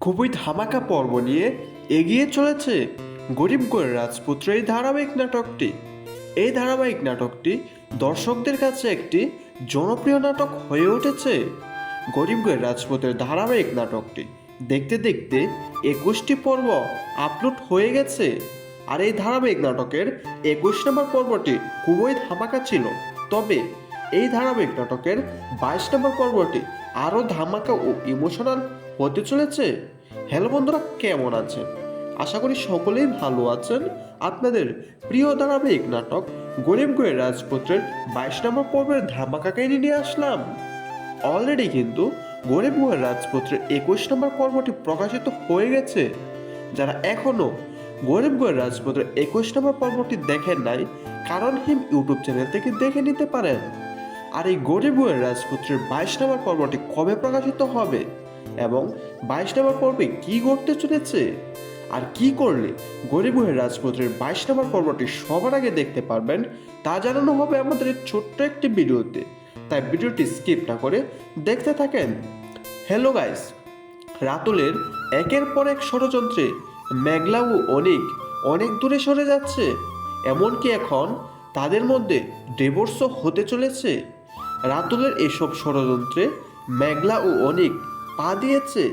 খুবই ধামাকা পর্ব নিয়ে এগিয়ে চলেছে গরিব গোয়ের রাজপুত্র এই ধারাবাহিক নাটকটি। এই ধারাবাহিক নাটকটি দর্শকদের কাছে একটি জনপ্রিয় নাটক হয়ে উঠেছে। গরিব গোয়ের রাজপুত্রের ধারাবাহিক নাটকটি দেখতে দেখতে 21টি পর্ব আপলোড হয়ে গেছে। আর এই ধারাবাহিক নাটকের 21 নম্বর পর্বটি খুবই ধামাকা ছিল। তবে এই ধারাবাহিক নাটকের 22 নম্বর পর্বটি আরও ধামাকা ও ইমোশনাল হতে চলেছে। হ্যালো বন্ধুরা, কেমন আছেন? আশা করি সকলেই ভালো আছেন। আপনাদের প্রিয় ধারাবাহিক নাটক গরিব গোয়ের রাজপুত্রের 22 নম্বর পর্বের ধামাকা কাহিনী নিয়ে আসলাম। অলরেডি কিন্তু গরিব গোয়ের রাজপুত্রের 21 নম্বর পর্বটি প্রকাশিত হয়ে গেছে। যারা এখনো গরিব গোয়ের রাজপুত্রের 21 নম্বর পর্বটি দেখেন নাই, কারণ হিম ইউটিউব চ্যানেল থেকে দেখে নিতে পারেন। আর এই গরিব গোয়ের রাজপুত্রের 22 নম্বর পর্বটি কবে প্রকাশিত হবে এবং 22 নম্বর পর্বে কি ঘটতে চলেছে আর কি করলে গরিব গোয়ের রাজপুত্রের 22 নম্বর পর্বটি সবার আগে দেখতে পারবেন, তা জানানো হবে আমাদের এই ছোট্ট একটি ভিডিওতে। তাই ভিডিওটি স্কিপ না করে দেখতে থাকেন। হ্যালো গাইস, রাতুলের একের পর এক ষড়যন্ত্রে মেঘলা ও অনেক দূরে সরে যাচ্ছে। এমনকি এখন তাদের মধ্যে ডিভোর্সও হতে চলেছে। রাতুলের এইসব ষড়যন্ত্রে মেঘলা ও পা দিয়েছে।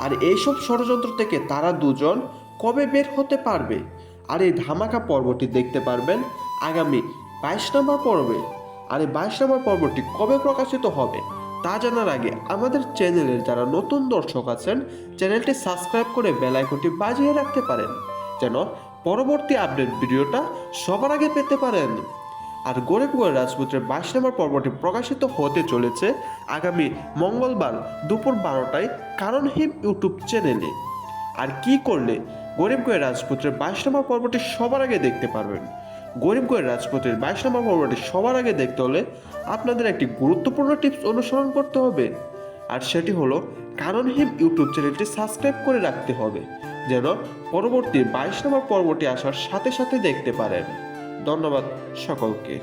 আর এইসব ষড়যন্ত্র থেকে তারা দুজন কবে বের হতে পারবে, আর এই ধামাকা পর্বটি দেখতে পারবেন আগামী 22 নম্বর পর্বে। আর এই 22 নম্বর পর্বটি কবে প্রকাশিত হবে তা জানার আগে আমাদের চ্যানেলের যারা নতুন দর্শক আছেন, চ্যানেলটি সাবস্ক্রাইব করে বেল আইকনটি বাজিয়ে রাখতে পারেন, যেন পরবর্তী আপডেট ভিডিওটা সবার আগে পেতে পারেন। আর গরিব গোয়ের রাজপুত্রের 22 নম্বর পর্বটি প্রকাশিত হতে চলেছে আগামী মঙ্গলবার দুপুর 12টায় কারণ হিম ইউটিউব চ্যানেলে। আর কি করলে গরিব গোয়ের রাজপুত্রের 22 নম্বর পর্বটি সবার আগে দেখতে পারবেন? গরিব গোয়ের রাজপুত্রের 22 নম্বর পর্বটি সবার আগে দেখতে হলে আপনাদের একটি গুরুত্বপূর্ণ টিপস অনুসরণ করতে হবে। আর সেটি হলো কারণ হিম ইউটিউব চ্যানেলটি সাবস্ক্রাইব করে রাখতে হবে, যেন পরবর্তী 22 নম্বর পর্বটি আসার সাথে সাথে দেখতে পারেন। ধন্যবাদ সকলকে।